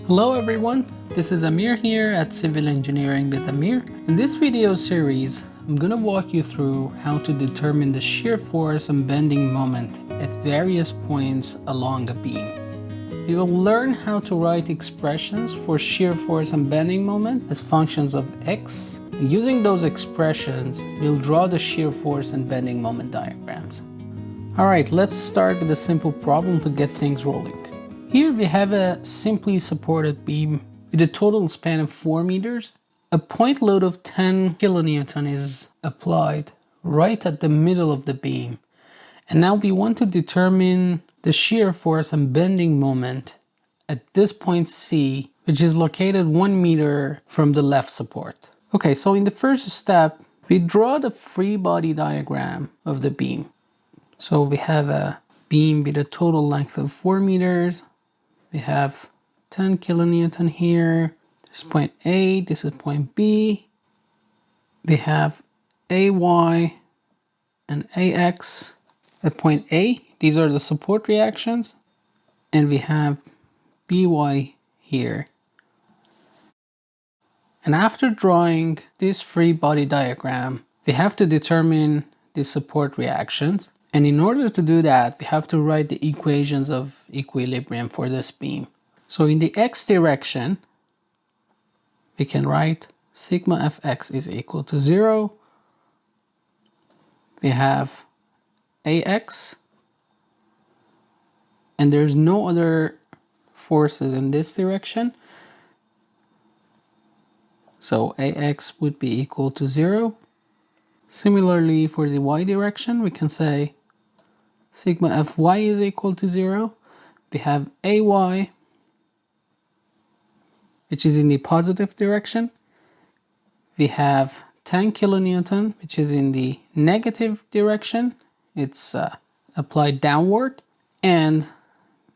Hello everyone, this is Amir here at Civil Engineering with Amir. In this video series, I'm going to walk you through how to determine the shear force and bending moment at various points along a beam. We will learn how to write expressions for shear force and bending moment as functions of x. And using those expressions, we'll draw the shear force and bending moment diagrams. Alright, let's start with a simple problem to get things rolling. Here we have a simply supported beam with a total span of 4 meters. A point load of 10 kilonewton is applied right at the middle of the beam. And now we want to determine the shear force and bending moment at this point C, which is located 1 meter from the left support. Okay, so in the first step, we draw the free body diagram of the beam. So we have a beam with a total length of 4 meters. We have 10 kilonewton here. This is point A, this is point B. We have AY and AX at point A. These are the support reactions. And we have BY here. And after drawing this free body diagram, we have to determine the support reactions. And in order to do that, we have to write the equations of equilibrium for this beam. So in the x direction, we can write sigma fx is equal to 0. We have ax, and there's no other forces in this direction. So ax would be equal to 0. Similarly, for the y direction, we can say sigma fy is equal to 0. We have ay, which is in the positive direction. We have 10 kilonewton, which is in the negative direction. It's applied downward. And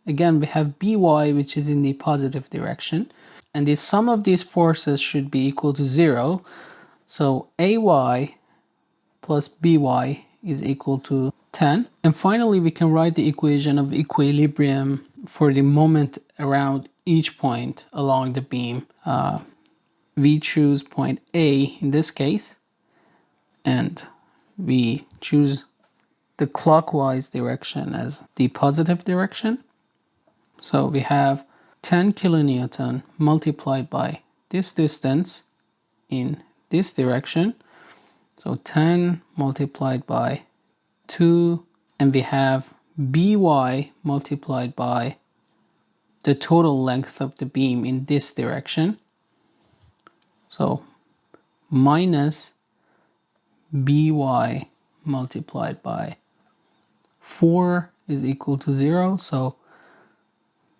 again, we have by, which is in the positive direction. And the sum of these forces should be equal to 0. So ay plus by is equal to 10. And finally, we can write the equation of equilibrium for the moment around each point along the beam. We choose point A in this case, and we choose the clockwise direction as the positive direction. So we have 10 kilonewton multiplied by this distance in this direction. So 10 multiplied by 2, and we have by multiplied by the total length of the beam in this direction. So minus by multiplied by 4 is equal to 0. So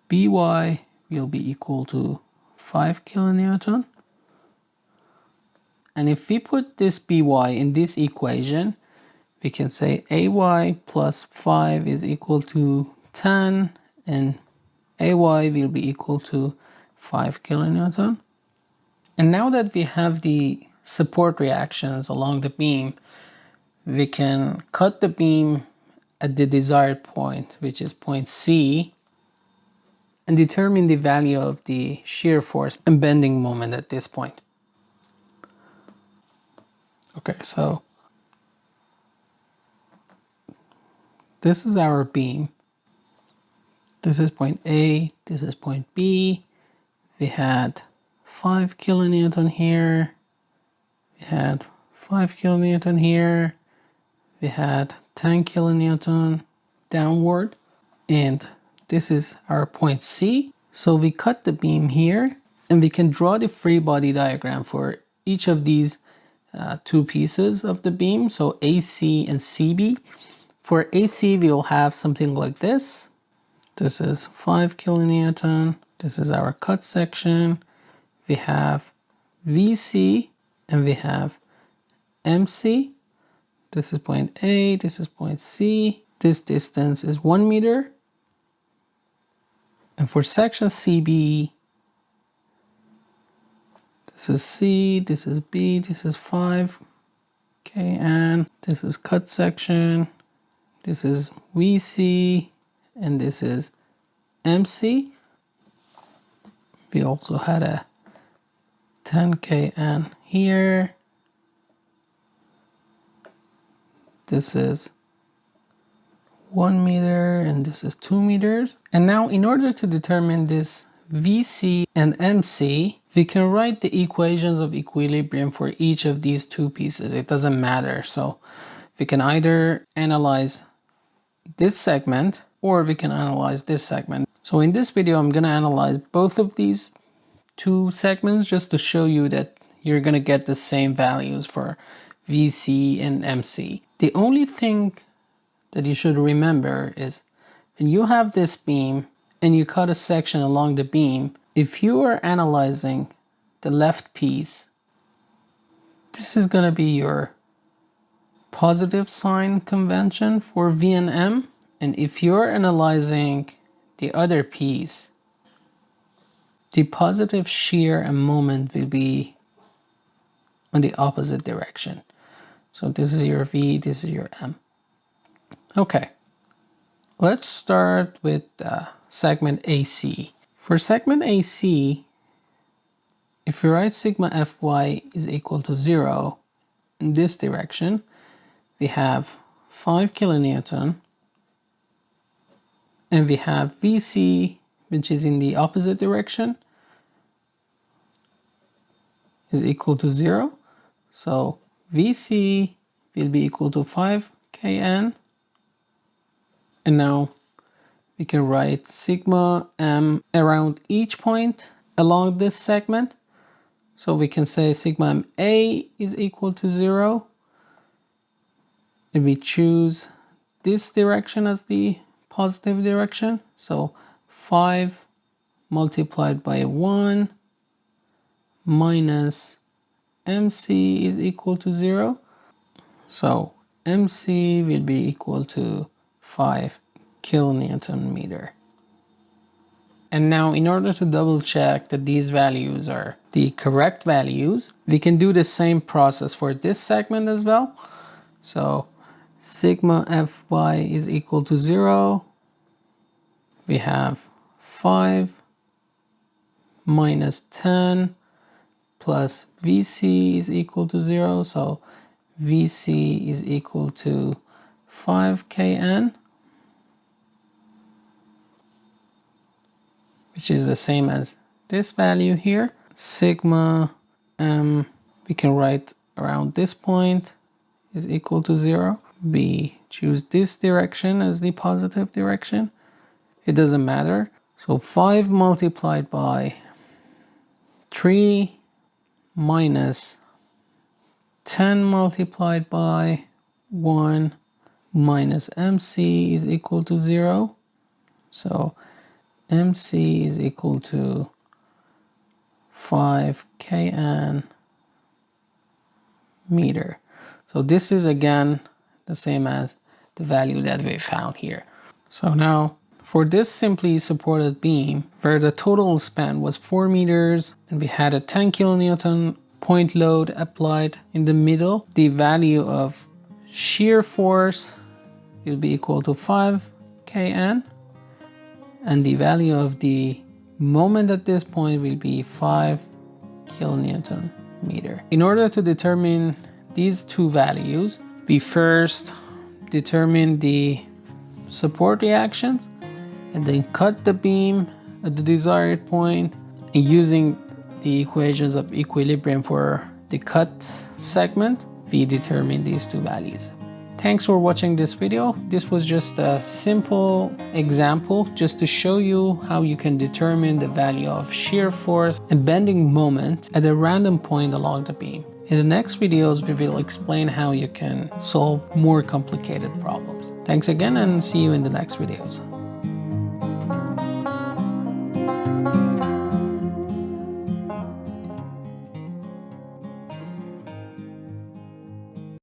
by will be equal to 5 kilonewton. And if we put this by in this equation, we can say ay plus 5 is equal to 10, and ay will be equal to 5 kilonewton. And now that we have the support reactions along the beam, we can cut the beam at the desired point, which is point C, and determine the value of the shear force and bending moment at this point. Okay, so this is our beam. This is point A, this is point B. We had 5 kilonewton here. We had 5 kilonewton here. We had 10 kilonewton downward. And this is our point C. So we cut the beam here, and we can draw the free body diagram for each of these two pieces of the beam. So AC and CB. For AC, we'll have something like this. This is 5 kilonewton. This is our cut section. We have VC and we have MC. This is point A, this is point C. This distance is 1 meter. And for section CB, this is C, this is B, this is 5. Okay, and this is cut section. This is VC, and this is MC. We also had a 10 kN here. This is 1 meter and this is 2 meters. And now in order to determine this VC and MC, we can write the equations of equilibrium for each of these two pieces. It doesn't matter. So we can either analyze this segment or we can analyze this segment. So in this video, I'm going to analyze both of these two segments just to show you that you're going to get the same values for VC and MC. The only thing that you should remember is when you have this beam and you cut a section along the beam, if you are analyzing the left piece, this is going to be your positive sign convention for V and M. And if you're analyzing the other piece, the positive shear and moment will be on the opposite direction. So this is your V, this is your M. Okay, let's start with segment AC. For segment AC, if we write sigma Fy is equal to 0 in this direction, we have 5 kilonewton, and we have VC, which is in the opposite direction, is equal to 0. So VC will be equal to 5 kN. And now we can write sigma M around each point along this segment. So we can say sigma MA is equal to 0. And we choose this direction as the positive direction. So 5 multiplied by 1 minus MC is equal to 0. So MC will be equal to 5 kilonewton meter. And now in order to double check that these values are the correct values, we can do the same process for this segment as well. So sigma Fy is equal to 0. We have 5 minus 10 plus VC is equal to 0. So VC is equal to 5 kN, which is the same as this value here. Sigma M, we can write around this point, is equal to 0. We choose this direction as the positive direction. It doesn't matter. So 5 multiplied by 3 minus 10 multiplied by 1 minus MC is equal to 0. So MC is equal to 5 kN meter. So this is again the same as the value that we found here. So now for this simply supported beam where the total span was 4 meters and we had a 10 kilonewton point load applied in the middle, the value of shear force will be equal to 5 kN, and the value of the moment at this point will be 5 kilonewton meter. In order to determine these two values, we first determine the support reactions and then cut the beam at the desired point, and using the equations of equilibrium for the cut segment, we determine these two values. Thanks for watching this video. This was just a simple example just to show you how you can determine the value of shear force and bending moment at a random point along the beam. In the next videos, we will explain how you can solve more complicated problems. Thanks again and see you in the next videos.